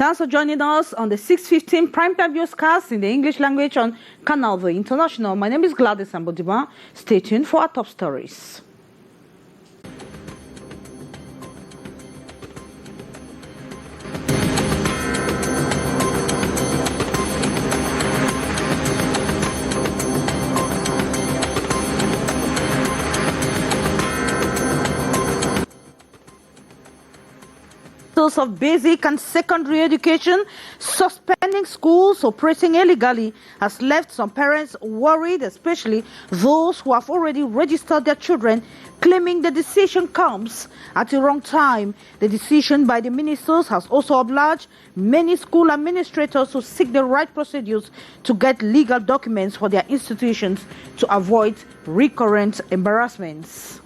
Thanks for joining us on the 6:15 primetime newscast in the English language on Canal, the International. My name is Gladys Ambodiba. Stay tuned for our top stories. Of basic and secondary education, suspending schools operating illegally has left some parents worried, especially those who have already registered their children, claiming the decision comes at the wrong time. The decision by the ministers has also obliged many school administrators to seek the right procedures to get legal documents for their institutions to avoid recurrent embarrassments.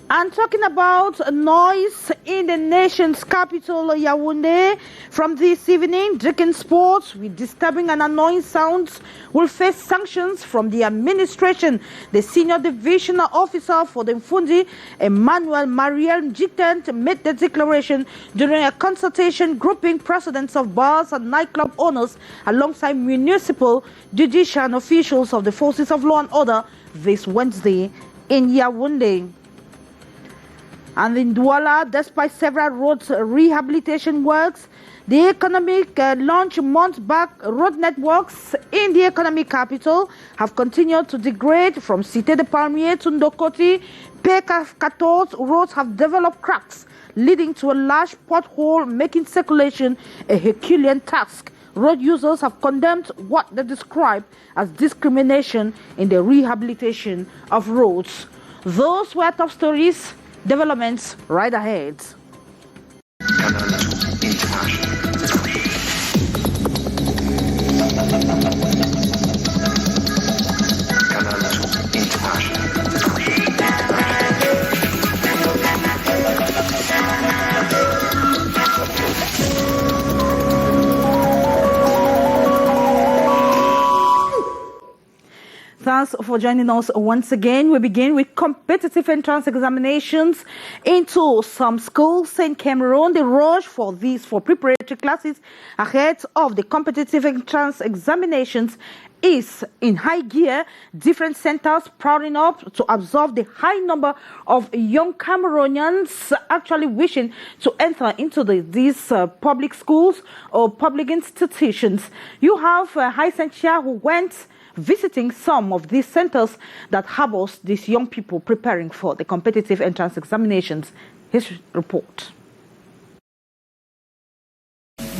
And talking about noise in the nation's capital, Yaoundé, from this evening, drinking sports with disturbing and annoying sounds will face sanctions from the administration. The senior divisional officer for the Mfundi, Emmanuel Mariel Njitent, made the declaration during a consultation grouping presidents of bars and nightclub owners alongside municipal, judicial and officials of the forces of law and order this Wednesday in Yaoundé. And in Douala, despite several road rehabilitation works, the economic launch months back road networks in the economic capital have continued to degrade. From Cité de Palmier to Ndokoti, P14 roads have developed cracks, leading to a large pothole, making circulation a Herculean task. Road users have condemned what they describe as discrimination in the rehabilitation of roads. Those were top stories. Developments right ahead. Thanks for joining us once again. We begin with competitive entrance examinations into some schools in Cameroon. The rush for preparatory classes ahead of the competitive entrance examinations is in high gear. Different centers crowding up to absorb the high number of young Cameroonians actually wishing to enter into these public schools or public institutions. You have Haisentia who went visiting some of these centers that harbors these young people preparing for the competitive entrance examinations. His report.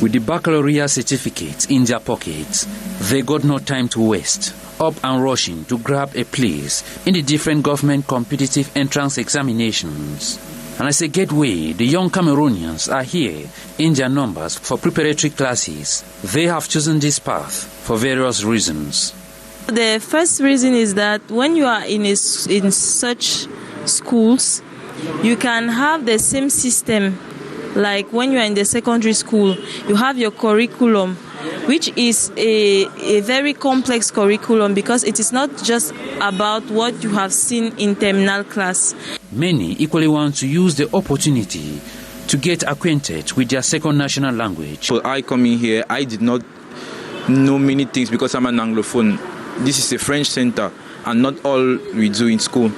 With the baccalaureate certificates in their pockets, they got no time to waste, up and rushing to grab a place in the different government competitive entrance examinations. And as a gateway, the young Cameroonians are here in their numbers for preparatory classes. They have chosen this path for various reasons. The first reason is that when you are in such schools, you can have the same system like when you are in the secondary school. You have your curriculum, which is a very complex curriculum because it is not just about what you have seen in terminal class. Many equally want to use the opportunity to get acquainted with their second national language. So I come in here, I did not know many things because I'm an Anglophone. This is a French center, and not all we do in school.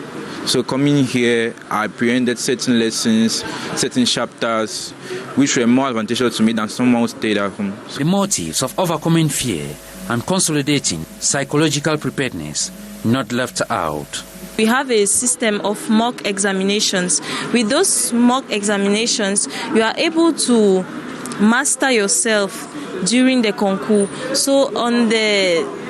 So coming here, I apprehended certain lessons, certain chapters, which were more advantageous to me than someone who stayed at home. The motives of overcoming fear and consolidating psychological preparedness not left out. We have a system of mock examinations. With those mock examinations, you are able to master yourself during the concours. So on the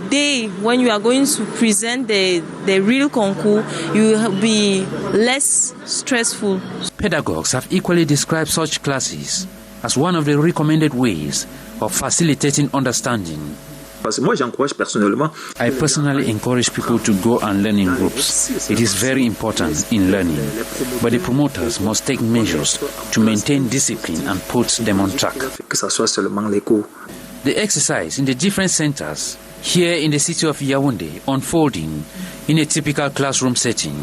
day when you are going to present the real concours, you will be less stressful. Pedagogues have equally described such classes as one of the recommended ways of facilitating understanding. I personally encourage people to go and learn in groups. It is very important in learning, but the promoters must take measures to maintain discipline and put them on track. The exercise in the different centers here in the city of Yaoundé unfolding in a typical classroom setting.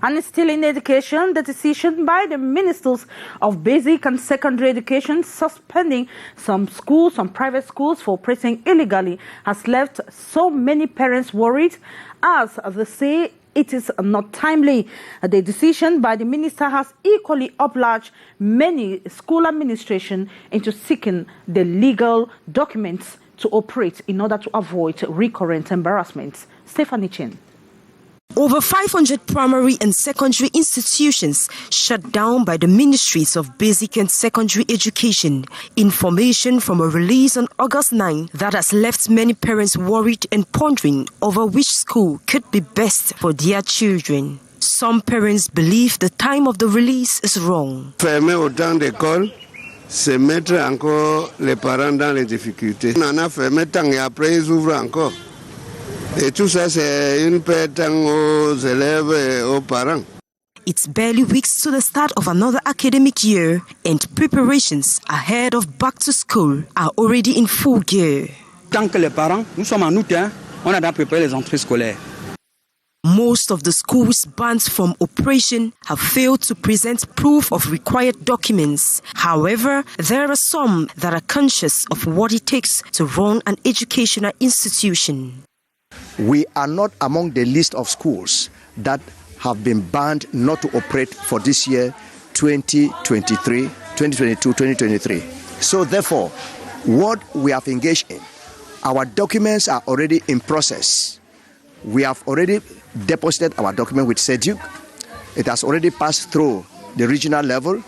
And still in education, the decision by the Ministers of Basic and Secondary Education suspending some private schools for operating illegally has left so many parents worried, as they say it is not timely. The decision by the minister has equally obliged many school administration into seeking the legal documents to operate in order to avoid recurrent embarrassments. Stephanie Chin. Over 500 primary and secondary institutions shut down by the Ministries of Basic and Secondary Education. Information from a release on August 9 that has left many parents worried and pondering over which school could be best for their children. Some parents believe the time of the release is wrong. Fermer autant d'écoles, c'est mettre encore les parents dans les difficultés. On a fermé tant et après ils ouvrent encore. Et tout ça, c'est une perte aux élèves et aux parents. It's barely weeks to the start of another academic year, and preparations ahead of back to school are already in full gear. Tant que les parents, nous sommes en août, on a déjà préparé les entrées scolaires. Most of the schools banned from operation have failed to present proof of required documents. However, there are some that are conscious of what it takes to run an educational institution. We are not among the list of schools that have been banned not to operate for this year, 2022-2023. So therefore, what we have engaged in, our documents are already in process. We have already deposited our document with SEDUC. It has already passed through the regional level.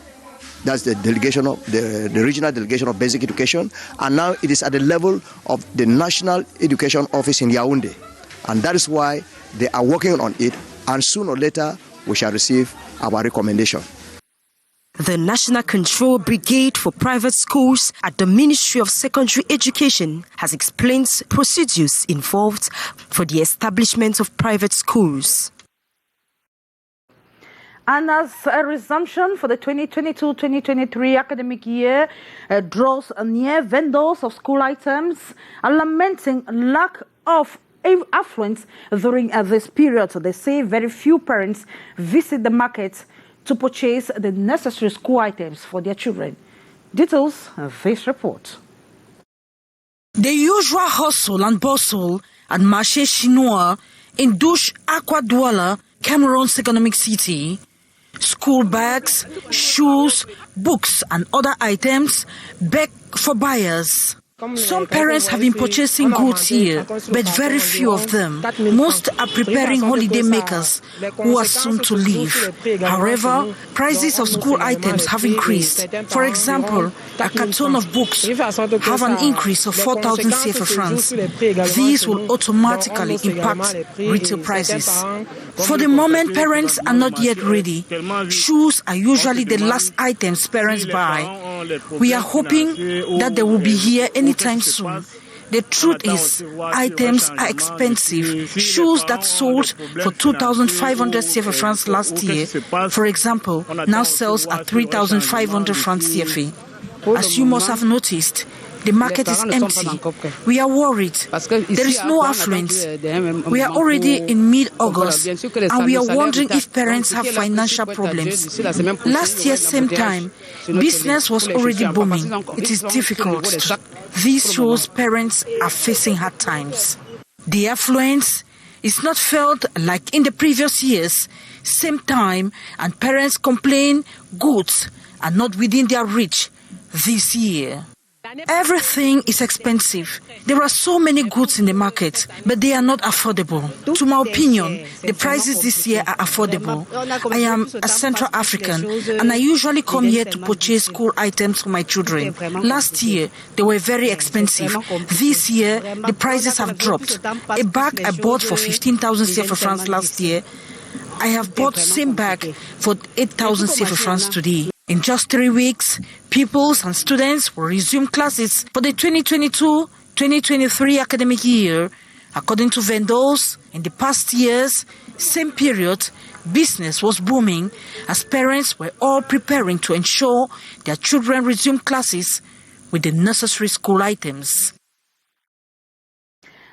That's the delegation of the regional delegation of basic education. And now it is at the level of the National Education Office in Yaoundé. And that is why they are working on it. And sooner or later, we shall receive our recommendation. The National Control Brigade for Private Schools at the Ministry of Secondary Education has explained procedures involved for the establishment of private schools. And as a resumption for the 2022-2023 academic year draws near, vendors of school items are lamenting lack of affluence during this period. They say very few parents visit the market to purchase the necessary school items for their children. Details of this report. The usual hustle and bustle at Marché Chinois in Douche Aqua Douala, Cameroon's economic city. School bags, shoes, books and other items beg for buyers. Some parents have been purchasing goods here, but very few of them. Most are preparing holiday makers who are soon to leave. However, prices of school items have increased. For example, a carton of books have an increase of 4,000 CFA francs. These will automatically impact retail prices. For the moment, parents are not yet ready. Shoes are usually the last items parents buy. We are hoping that they will be here anytime soon. The truth is, items are expensive. Shoes that sold for 2,500 CFA francs last year, for example, now sells at 3,500 francs CFA. As you must have noticed, the market is empty. We are worried. There is no affluence. We are already in mid-August, and we are wondering if parents have financial problems. Last year, same time, business was already booming. It is difficult. This shows parents are facing hard times. The affluence is not felt like in the previous years, same time, and parents complain goods are not within their reach this year. Everything is expensive. There are so many goods in the market, but they are not affordable. To my opinion, the prices this year are affordable. I am a Central African, and I usually come here to purchase school items for my children. Last year, they were very expensive. This year, the prices have dropped. A bag I bought for 15,000 CFA francs last year, I have bought same bag for 8,000 CFA francs today. In just 3 weeks, pupils and students will resume classes for the 2022-2023 academic year. According to vendors, in the past years, same period, business was booming as parents were all preparing to ensure their children resume classes with the necessary school items.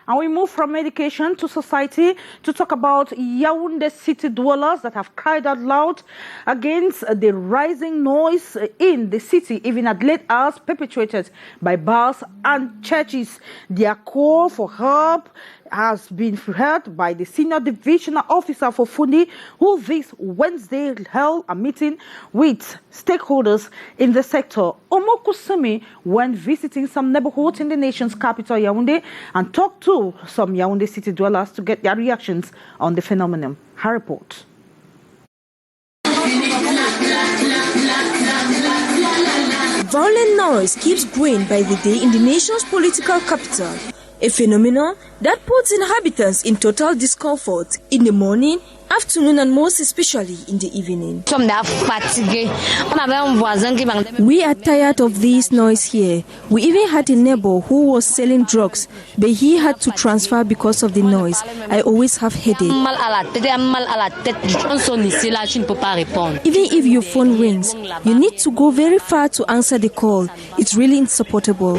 And we move from education to society to talk about Yaoundé city dwellers that have cried out loud against the rising noise in the city, even at late hours, perpetrated by bars and churches. Their call for help has been heard by the senior divisional officer for Fundi, who this Wednesday held a meeting with stakeholders in the sector. Omokusumi went visiting some neighborhoods in the nation's capital, Yaoundé, and talked to some Yaoundé city dwellers to get their reactions on the phenomenon. Her report. Violent noise keeps growing by the day in the nation's political capital, a phenomenon that puts inhabitants in total discomfort in the morning, afternoon, and most especially in the evening. We are tired of this noise here. We even had a neighbor who was selling drugs, but he had to transfer because of the noise. I always have headache. Even if your phone rings, you need to go very far to answer the call. It's really insupportable.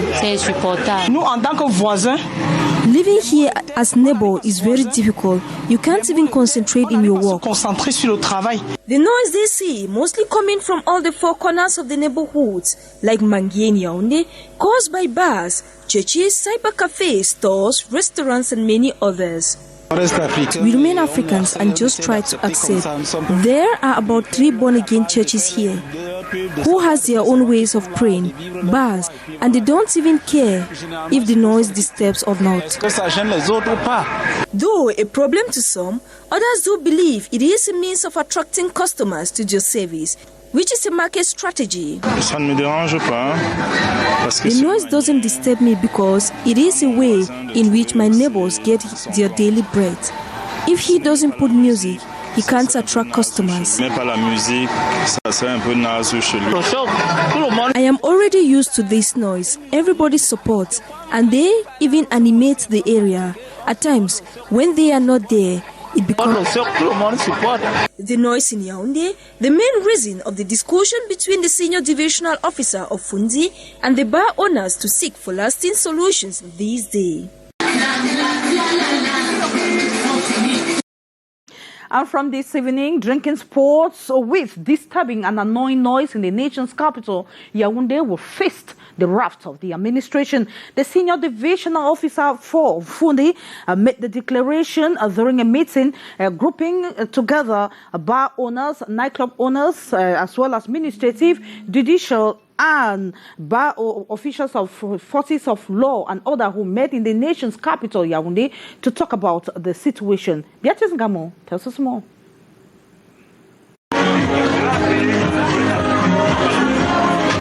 Living here as neighbor is very difficult. You can't even concentrate in your work. The noise they see, mostly coming from all the four corners of the neighborhoods, like Manguier and Yaoundé, caused by bars, churches, cyber cafes, stores, restaurants, and many others. We remain Africans and just try to accept. There are about 3 born-again churches here who has their own ways of praying, bars, and they don't even care if the noise disturbs or not. Though a problem to some, others do believe it is a means of attracting customers to their service, which is a market strategy. The noise doesn't disturb me because it is a way in which my neighbors get their daily bread. If he doesn't put music, he can't attract customers. I am already used to this noise. Everybody supports, and they even animate the area. At times, when they are not there, it becomes the noise in Yaoundé, the main reason of the discussion between the senior divisional officer of Fundi and the bar owners to seek for lasting solutions these days. And from this evening, drinking sports with disturbing and annoying noise in the nation's capital, Yaoundé will face the wrath of the administration. The senior divisional officer for Fundi made the declaration during a meeting grouping together bar owners, nightclub owners, as well as administrative, judicial, and bar officials of forces of law and others who met in the nation's capital, Yaoundé, to talk about the situation. Beatrice Ngamo tells us more.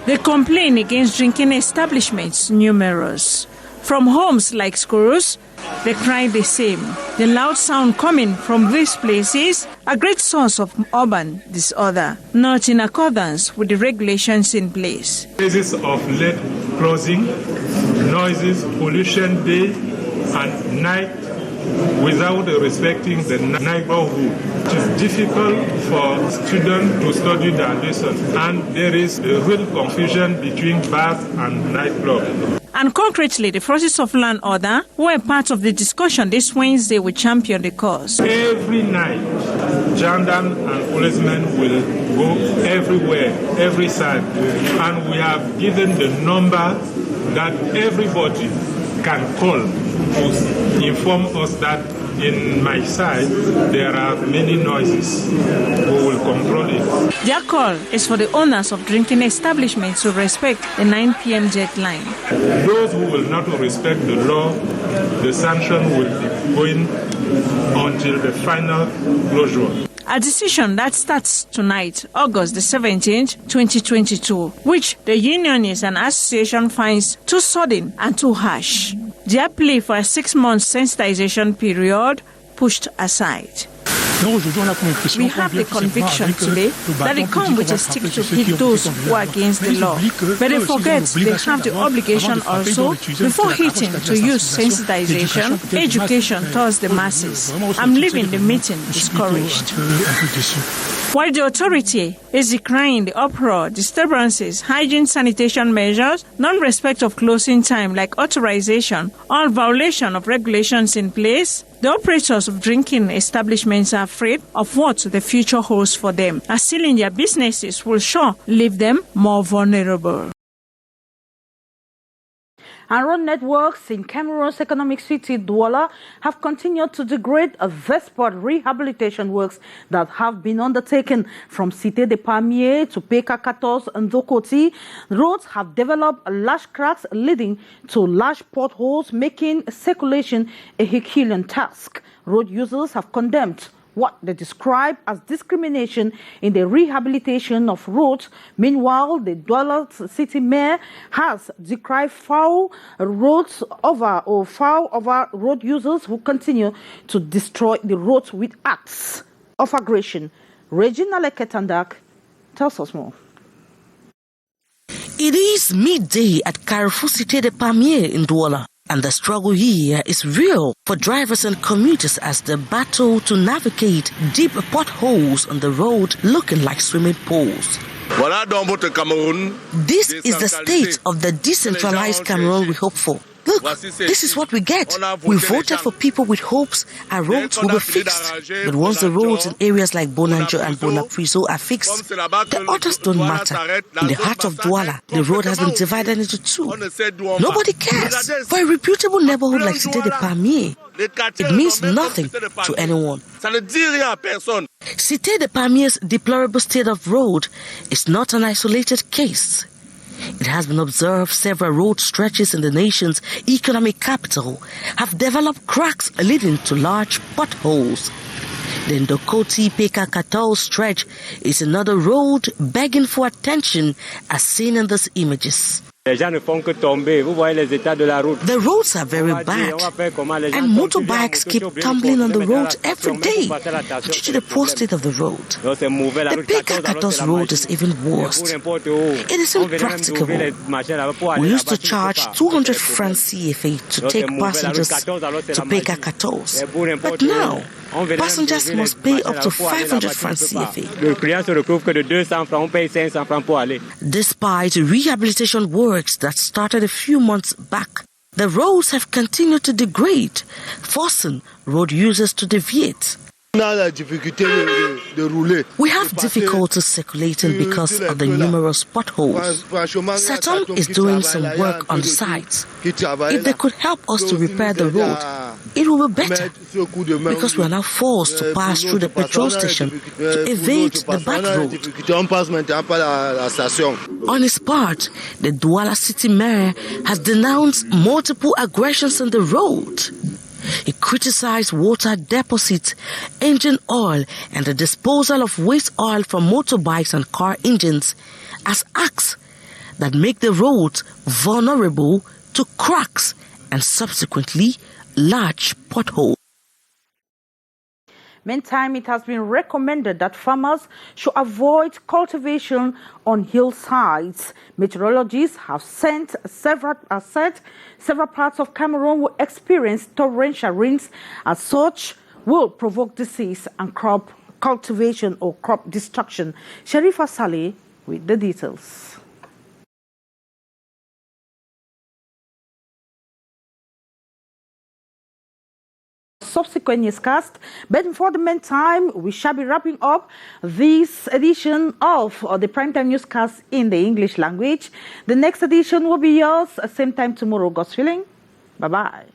The complaint against drinking establishments numerous. From homes like schools, they cry the same. The loud sound coming from these places, a great source of urban disorder, not in accordance with the regulations in place. Cases of late closing, noises, pollution day and night without respecting the neighborhood. It is difficult for students to study their lesson, and there is a real confusion between bars and nightclubs. And concretely, the forces of law and order were part of the discussion this Wednesday will champion the cause. Every night, gendarmes and policemen will go everywhere, every side, and we have given the number that everybody can call to inform us that in my side there are many noises. We will control it. Their call is for the owners of drinking establishments to respect the 9 p.m. deadline. Those who will not respect the law, the sanction will be going until the final closure. A decision that starts tonight, August the 17th, 2022, which the unionists and association finds too sudden and too harsh. Their plea for a 6-month sensitization period pushed aside. We have the conviction today that they come with a stick to hit those who are against the law. But they forget they have the obligation also, before hitting, to use sensitization, education towards the masses. I'm leaving the meeting discouraged. While the authority is decrying the uproar, disturbances, hygiene sanitation measures, non-respect of closing time like authorization, or violation of regulations in place, the operators of drinking establishments are afraid of what the future holds for them, as sealing their businesses will sure leave them more vulnerable. And road networks in Cameroon's economic city, Douala, have continued to degrade despite rehabilitation works that have been undertaken from Cité de Palmiers to PK14 and Dokoti. Roads have developed large cracks leading to large potholes, making circulation a Herculean task. Road users have condemned what they describe as discrimination in the rehabilitation of roads. Meanwhile, the Douala city mayor has decried foul road users who continue to destroy the roads with acts of aggression. Regina Leketandak tells us more. It is midday at Carrefour Cité de Palmiers in Douala, and the struggle here is real for drivers and commuters as they battle to navigate deep potholes on the road looking like swimming pools. This is the state of the decentralized Cameroon we hope for. Look, this is what we get. We voted for people with hopes our roads will be fixed. But once the roads in areas like Bonanjo and Bonapriso are fixed, the others don't matter. In the heart of Douala, the road has been divided into two. Nobody cares. For a reputable neighborhood like Cité de Palmiers, it means nothing to anyone. Cité de Palmiers' deplorable state of road is not an isolated case. It has been observed several road stretches in the nation's economic capital have developed cracks leading to large potholes. The Ndokoti PK14 stretch is another road begging for attention as seen in these images. The roads are very bad, and motorbikes keep tumbling on the roads every day due to the poor state of the road. The PK14 road is even worse. It is impracticable. We used to charge 200 francs CFA to take passengers to PK14, but now passengers must pay up to 500 francs CFA. Despite rehabilitation works that started a few months back, the roads have continued to degrade, forcing road users to deviate. We have difficulty circulating because of the numerous potholes. Saturn is doing some work on the site. If they could help us to repair the road, it will be better, because we are now forced to pass through the petrol station to evade the back road. On his part, the Douala city mayor has denounced multiple aggressions on the road. He criticized water deposits, engine oil, and the disposal of waste oil from motorbikes and car engines as acts that make the roads vulnerable to cracks and subsequently large potholes. Meantime, it has been recommended that farmers should avoid cultivation on hillsides. Meteorologists have said several parts of Cameroon will experience torrential rains, as such will provoke disease and crop cultivation or crop destruction. Sharifa Saleh with the details. Subsequent newscast, but for the meantime, we shall be wrapping up this edition of the Primetime Newscast in the English language. The next edition will be yours, same time tomorrow, God's willing. Bye-bye.